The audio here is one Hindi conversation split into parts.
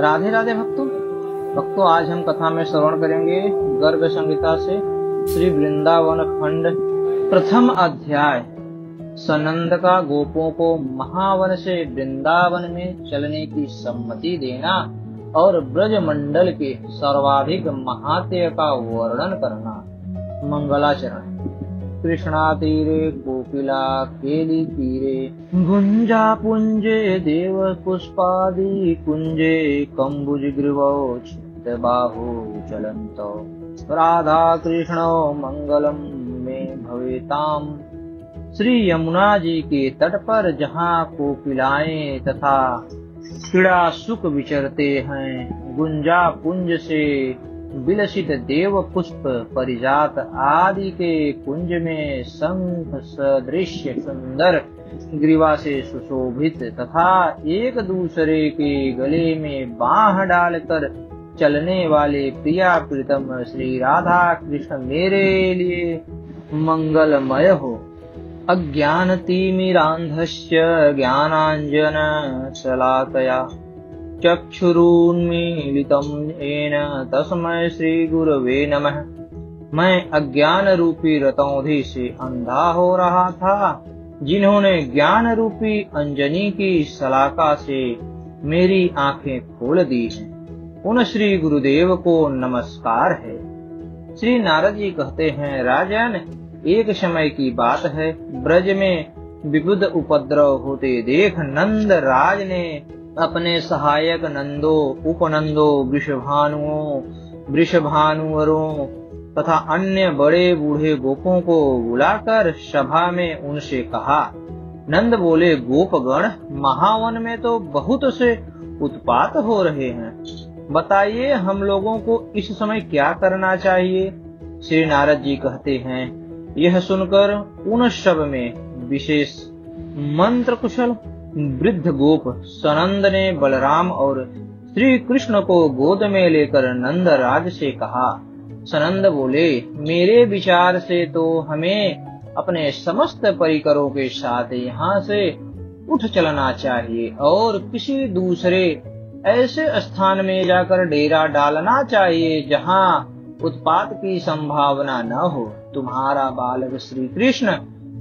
राधे राधे भक्तों, आज हम कथा में श्रवण करेंगे गर्ग संहिता से श्री वृंदावन खंड प्रथम अध्याय। सनंद का गोपों को महावन से वृंदावन में चलने की सम्मति देना और ब्रज मंडल के सर्वाधिक महात्म्य का वर्णन करना। मंगलाचरण। कृष्णा तीरे कोकिला केली तीरे गुंजा पुंजे देव पुष्पादि कुंजे कंबुज ग्रीवो चित्त बाहु चलंतो राधा कृष्णो मंगलम में भवेताम। श्री यमुना जी के तट पर जहाँ कोकिलाएं तथा क्रीड़ा सुख विचरते हैं, गुंजा पुंज से विलसित देव पुष्प परिजात आदि के कुंज में शंख सदृश्य सुंदर ग्रीवा से सुशोभित तथा एक दूसरे के गले में बाह डालकर चलने वाले प्रिया प्रीतम श्री राधा कृष्ण मेरे लिए मंगलमय हो। अज्ञानतिमिरान्धस्य ज्ञानाञ्जन शलाकया चक्षुरुन्मीलितं येन तस्मै श्री गुरवे नमः। मैं अज्ञान रूपी रतौंधी से अंधा हो रहा था, जिन्होंने ज्ञान रूपी अंजनी की शलाका से मेरी आंखें खोल दी हैं, उन श्री गुरुदेव को नमस्कार है। श्री नारद जी कहते हैं, राजन, एक समय की बात है, ब्रज में विविध उपद्रव होते देख नंद राज ने अपने सहायक नंदो, उपनंदो, वृषभानुवरों तथा अन्य बड़े बूढ़े गोपों को बुलाकर सभा में उनसे कहा। नंद बोले, गोपगण, महावन में तो बहुत से उत्पात हो रहे हैं, बताइए हम लोगों को इस समय क्या करना चाहिए। श्री नारद जी कहते हैं, यह सुनकर उन सब में विशेष मंत्र कुशल वृद्ध गोप सनंद ने बलराम और श्री कृष्ण को गोद में लेकर नंद राज से कहा। सनंद बोले, मेरे विचार से तो हमें अपने समस्त परिकरों के साथ यहाँ से उठ चलना चाहिए और किसी दूसरे ऐसे स्थान में जाकर डेरा डालना चाहिए जहाँ उत्पात की संभावना न हो। तुम्हारा बालक श्री कृष्ण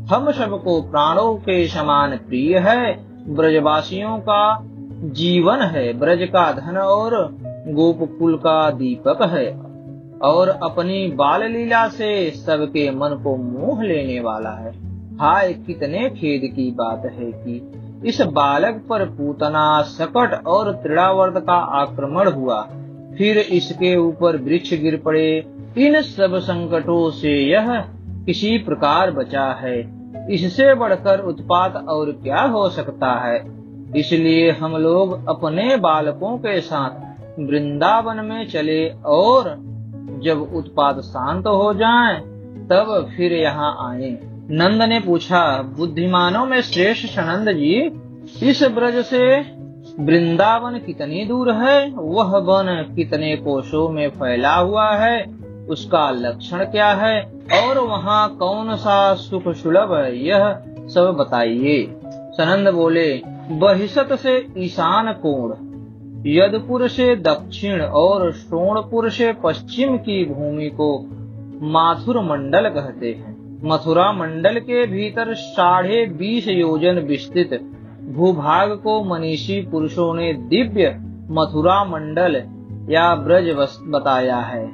हम सबको प्राणों के समान प्रिय है, ब्रजवासियों का जीवन है, ब्रज का धन और गोपकुल का दीपक है और अपनी बाल लीला से सबके मन को मोह लेने वाला है। हाय, कितने खेद की बात है कि इस बालक पर पूतना, सकट और तृणावर्त का आक्रमण हुआ, फिर इसके ऊपर वृक्ष गिर पड़े। इन सब संकटों से यह किसी प्रकार बचा है, इससे बढ़कर उत्पात और क्या हो सकता है। इसलिए हम लोग अपने बालकों के साथ वृंदावन में चले और जब उत्पात शांत हो जाए तब फिर यहाँ आए। नंद ने पूछा, बुद्धिमानों में श्रेष्ठ सनंद जी, इस ब्रज से वृंदावन कितनी दूर है, वह वन कितने कोशों में फैला हुआ है, उसका लक्षण क्या है और वहाँ कौन सा सुख सुलभ है, यह सब बताइए। सनंद बोले, बहिषत से ईशान कोण, यदपुर से दक्षिण और सोनपुर से पश्चिम की भूमि को माथुर मंडल कहते हैं। मथुरा मंडल के भीतर 20.5 योजन विस्तृत भूभाग को मनीषी पुरुषों ने दिव्य मथुरा मंडल या ब्रज बताया है।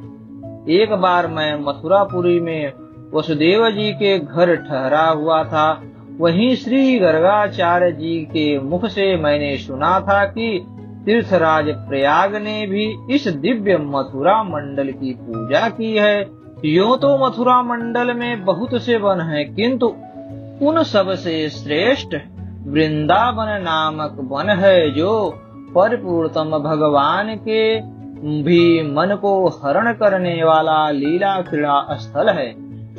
एक बार मैं मथुरापुरी में वसुदेव जी के घर ठहरा हुआ था। वहीं श्री गर्गाचार्य जी के मुख से मैंने सुना था कि तीर्थराज प्रयाग ने भी इस दिव्य मथुरा मंडल की पूजा की है। यूं तो मथुरा मंडल में बहुत से वन हैं, किंतु उन सब से श्रेष्ठ वृंदावन नामक वन है, जो परिपूर्णतम भगवान के भी मन को हरण करने वाला लीला क्रीड़ा स्थल है।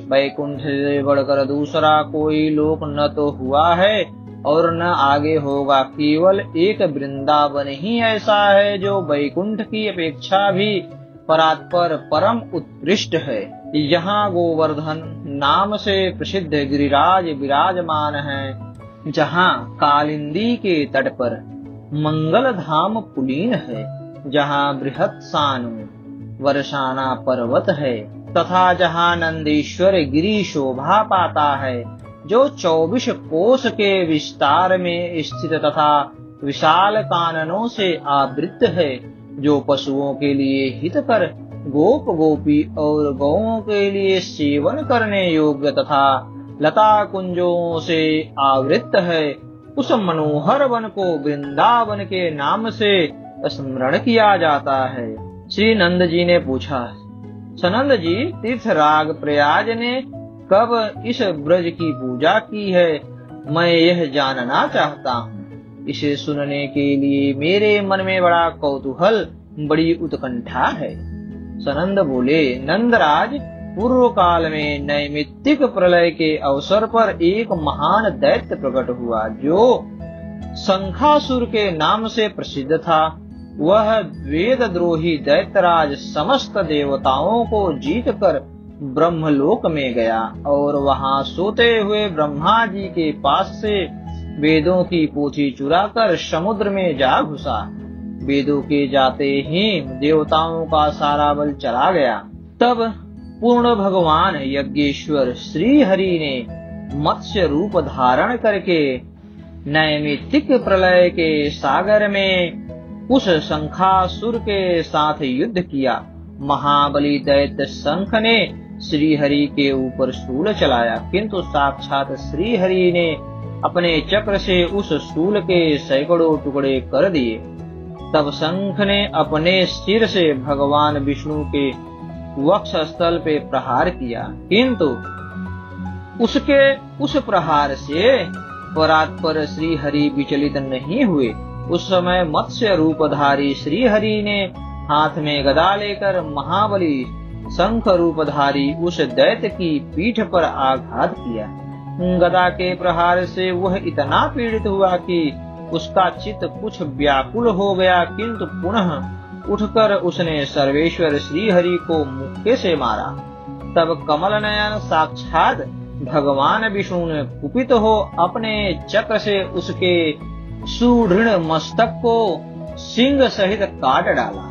वैकुंठ से बढ़कर दूसरा कोई लोक न तो हुआ है और न आगे होगा। केवल एक वृंदावन ही ऐसा है जो वैकुंठ की अपेक्षा भी परात्पर परम उत्कृष्ट है। यहाँ गोवर्धन नाम से प्रसिद्ध गिरिराज विराजमान है, जहाँ कालिंदी के तट पर मंगल धाम पुलीन है, जहाँ बृहत सानु वर्षाना पर्वत है, तथा जहाँ नंदीश्वर गिरी शोभा पाता है, जो 24 कोस के विस्तार में स्थित तथा विशाल काननों से आवृत है, जो पशुओं के लिए हितकर, गोप गोपी और गौओं के लिए सेवन करने योग्य तथा लता कुंजों से आवृत है, उस मनोहर वन को वृंदावन के नाम से स्मरण किया जाता है। श्री नंद जी ने पूछा, सनंद जी, तीर्थराज प्रयाग ने कब इस ब्रज की पूजा की है? मैं यह जानना चाहता हूँ। इसे सुनने के लिए मेरे मन में बड़ा कौतूहल, बड़ी उत्कंठा है। सनंद बोले, नंदराज, पूर्व काल में नैमित्तिक प्रलय के अवसर पर एक महान दैत्य प्रकट हुआ, जो शंखासुर के नाम से प्रसिद्ध था। वह वेदद्रोही दैत्यराज समस्त देवताओं को जीतकर ब्रह्मलोक में गया और वहां सोते हुए ब्रह्मा जी के पास से वेदों की पोथी चुराकर समुद्र में जा घुसा। वेदों के जाते ही देवताओं का सारा बल चला गया। तब पूर्ण भगवान यज्ञेश्वर श्री हरि ने मत्स्य रूप धारण करके नैमित्तिक प्रलय के सागर में उस शंखासुर के साथ युद्ध किया। महाबली दैत्य शंख ने श्री हरि के ऊपर शूल चलाया, किंतु साक्षात श्री हरि ने अपने चक्र से उस शूल के सैकड़ों टुकड़े कर दिए। तब शंख ने अपने सिर से भगवान विष्णु के वक्ष स्थल पे प्रहार किया, किंतु उसके उस प्रहार से परात्पर श्री हरि विचलित नहीं हुए। उस समय मत्स्य रूपधारी श्री हरि ने हाथ में गदा लेकर महाबली शंख रूपधारी उस दैत्य की पीठ पर आघात किया। गदा के प्रहार से वह इतना पीड़ित हुआ कि उसका चित्त कुछ व्याकुल हो गया, किंतु पुनः उठकर उसने सर्वेश्वर श्री हरि को मुक्के से मारा। तब कमल नयन साक्षात भगवान विष्णु ने कुपित हो अपने चक्र से उसके सुदृढ़ मस्तक को सिंह सहित काट डाला।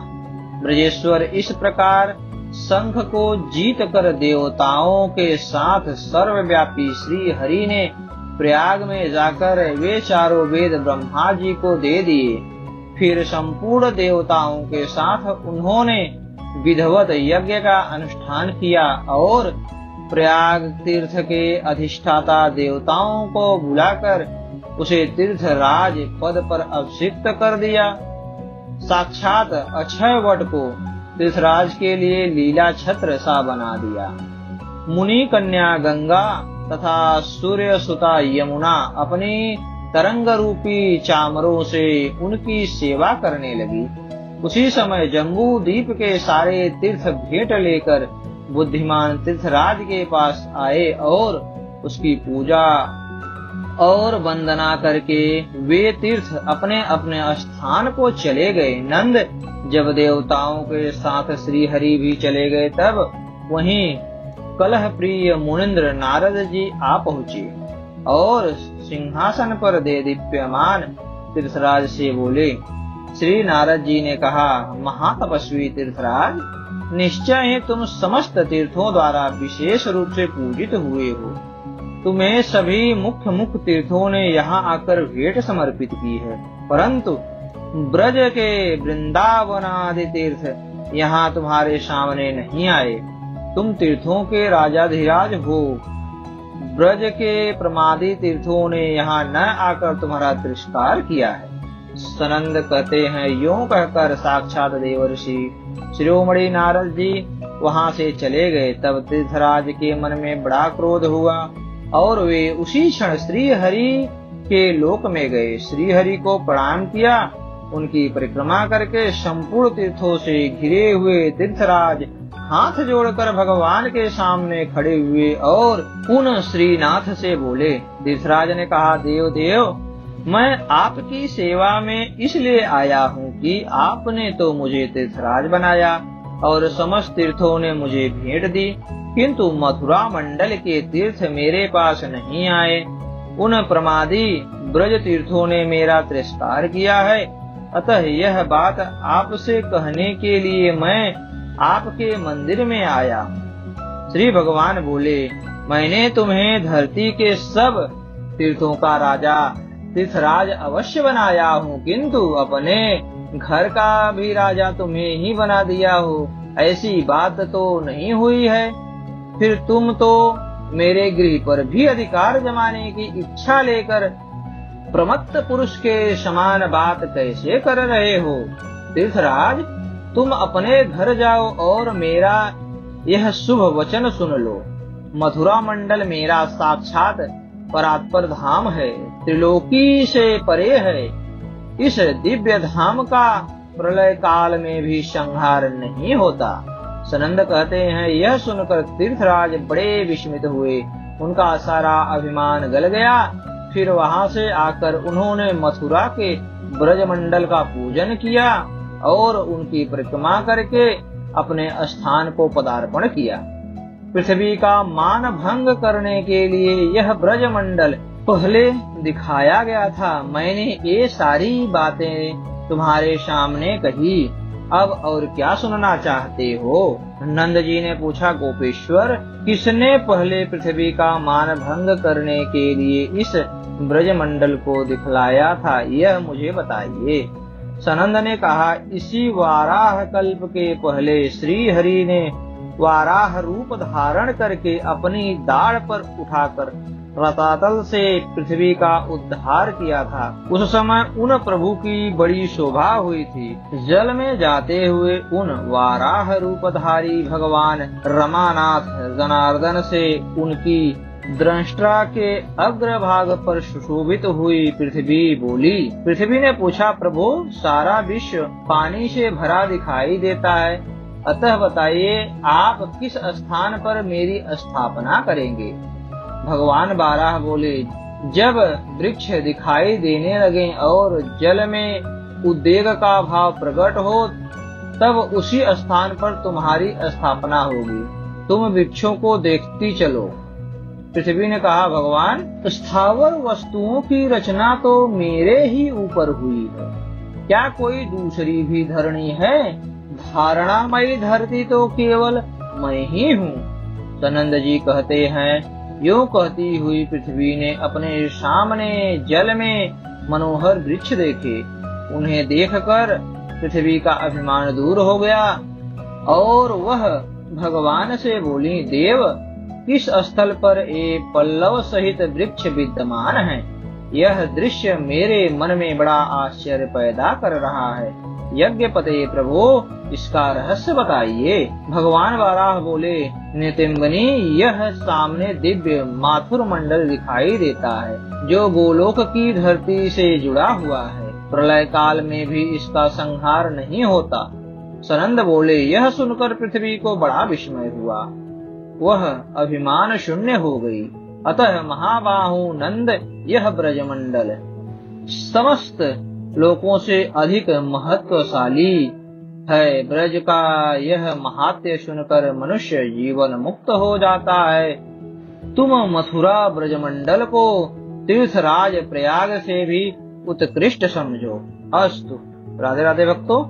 ब्रजेश्वर इस प्रकार शंख को जीत कर देवताओं के साथ सर्वव्यापी श्री हरि ने प्रयाग में जाकर वे चारों वेद ब्रह्मा जी को दे दिए। फिर संपूर्ण देवताओं के साथ उन्होंने विधिवत यज्ञ का अनुष्ठान किया और प्रयाग तीर्थ के अधिष्ठाता देवताओं को बुलाकर उसे तीर्थराज पद पर अभिषिक्त कर दिया। साक्षात अक्षय वट को तीर्थराज के लिए लीला छत्र सा बना दिया। मुनि कन्या गंगा तथा सूर्य सुता यमुना अपनी तरंग रूपी चामरों से उनकी सेवा करने लगी। उसी समय जम्बू द्वीप के सारे तीर्थ भेंट लेकर बुद्धिमान तीर्थराज के पास आए और उसकी पूजा और वंदना करके वे तीर्थ अपने अपने स्थान को चले गए। नंद, जब देवताओं के साथ श्री हरि भी चले गए, तब वहीं कलह प्रिय मुनिंद्र नारद जी आ पहुँचे और सिंहासन पर दीप्यमान तीर्थराज से बोले। श्री नारद जी ने कहा, महातपस्वी तीर्थराज, निश्चय ही तुम समस्त तीर्थों द्वारा विशेष रूप से पूजित हुए हो। तुम्हें सभी मुख्य मुख्य तीर्थों ने यहाँ आकर भेंट समर्पित की है, परंतु ब्रज के वृंदावन आदि तीर्थ यहाँ तुम्हारे सामने नहीं आए। तुम तीर्थों के राजाधिराज हो। ब्रज के प्रमादी तीर्थों ने यहाँ न आकर तुम्हारा तिरस्कार किया है। सनंद कहते हैं, यूं कहकर साक्षात देवर्षि शिरोमणि नारद जी वहां से चले गए। तब तीर्थराज के मन में बड़ा क्रोध हुआ और वे उसी क्षण श्री हरि के लोक में गए। श्री हरि को प्रणाम किया। उनकी परिक्रमा करके संपूर्ण तीर्थों से घिरे हुए तीर्थराज हाथ जोड़कर भगवान के सामने खड़े हुए और पुनः श्रीनाथ से बोले। तीर्थराज ने कहा, देव देव, मैं आपकी सेवा में इसलिए आया हूँ कि आपने तो मुझे तीर्थराज बनाया और समस्त तीर्थों ने मुझे भेंट दी, किंतु मथुरा मंडल के तीर्थ मेरे पास नहीं आए। उन प्रमादी ब्रज तीर्थों ने मेरा तिरस्कार किया है, अतः यह बात आपसे कहने के लिए मैं आपके मंदिर में आया। श्री भगवान बोले, मैंने तुम्हें धरती के सब तीर्थों का राजा तीर्थराज अवश्य बनाया हूँ, किंतु अपने घर का भी राजा तुम्हें ही बना दिया हो, ऐसी बात तो नहीं हुई है। फिर तुम तो मेरे गृह पर भी अधिकार जमाने की इच्छा लेकर प्रमत्त पुरुष के समान बात कैसे कर रहे हो? तीर्थराज, तुम अपने घर जाओ और मेरा यह शुभ वचन सुन लो। मथुरा मंडल मेरा साक्षात परात्पर धाम है, त्रिलोकी से परे है। इस दिव्य धाम का प्रलय काल में भी संहार नहीं होता। सनंद कहते हैं, यह सुनकर तीर्थराज बड़े विस्मित हुए, उनका सारा अभिमान गल गया। फिर वहां से आकर उन्होंने मथुरा के ब्रजमंडल का पूजन किया और उनकी परिक्रमा करके अपने स्थान को पदार्पण किया। पृथ्वी का मान भंग करने के लिए यह ब्रजमंडल पहले दिखाया गया था। मैंने ये सारी बातें तुम्हारे सामने कही, अब और क्या सुनना चाहते हो? नंद जी ने पूछा, गोपेश्वर, किसने पहले पृथ्वी का मान भंग करने के लिए इस ब्रजमंडल को दिखलाया था, यह मुझे बताइए। सनंद ने कहा, इसी वाराह कल्प के पहले श्री हरि ने वाराह रूप धारण करके अपनी दाढ़ पर उठाकर रतातल से पृथ्वी का उद्धार किया था। उस समय उन प्रभु की बड़ी शोभा हुई थी। जल में जाते हुए उन वाराह रूपधारी भगवान रमानाथ जनार्दन से उनकी दृष्टा के अग्रभाग पर सुशोभित हुई पृथ्वी बोली। पृथ्वी ने पूछा, प्रभु, सारा विश्व पानी से भरा दिखाई देता है, अतः बताइए आप किस स्थान पर मेरी स्थापना करेंगे? भगवान बाराह बोले, जब वृक्ष दिखाई देने लगे और जल में उद्वेग का भाव प्रकट हो, तब उसी स्थान पर तुम्हारी स्थापना होगी। तुम वृक्षों को देखती चलो। पृथ्वी ने कहा, भगवान, स्थावर वस्तुओं की रचना तो मेरे ही ऊपर हुई है, क्या कोई दूसरी भी धरणी है? धारणामयी धरती तो केवल मैं ही हूँ। सनंद जी कहते हैं, यूं कहती हुई पृथ्वी ने अपने सामने जल में मनोहर वृक्ष देखे। उन्हें देखकर पृथ्वी का अभिमान दूर हो गया और वह भगवान से बोली, देव, किस स्थल पर एक पल्लव सहित वृक्ष विद्यमान है? यह दृश्य मेरे मन में बड़ा आश्चर्य पैदा कर रहा है। यज्ञ पते प्रभु, इसका रहस्य बताइए। भगवान वाराह बोले, नितिम्बनी, यह सामने दिव्य माथुर मंडल दिखाई देता है, जो गोलोक की धरती से जुड़ा हुआ है। प्रलय काल में भी इसका संहार नहीं होता। सनंद बोले, यह सुनकर पृथ्वी को बड़ा विस्मय हुआ, वह अभिमान शून्य हो गई। अतः महाबाहु नंद, यह ब्रजमंडल समस्त लोकों से अधिक महत्वशाली है। ब्रज का यह महात्म्य सुनकर मनुष्य जीवन मुक्त हो जाता है। तुम मथुरा ब्रजमंडल को तीर्थराज प्रयाग से भी उत्कृष्ट समझो। अस्तु। राधे राधे भक्तों।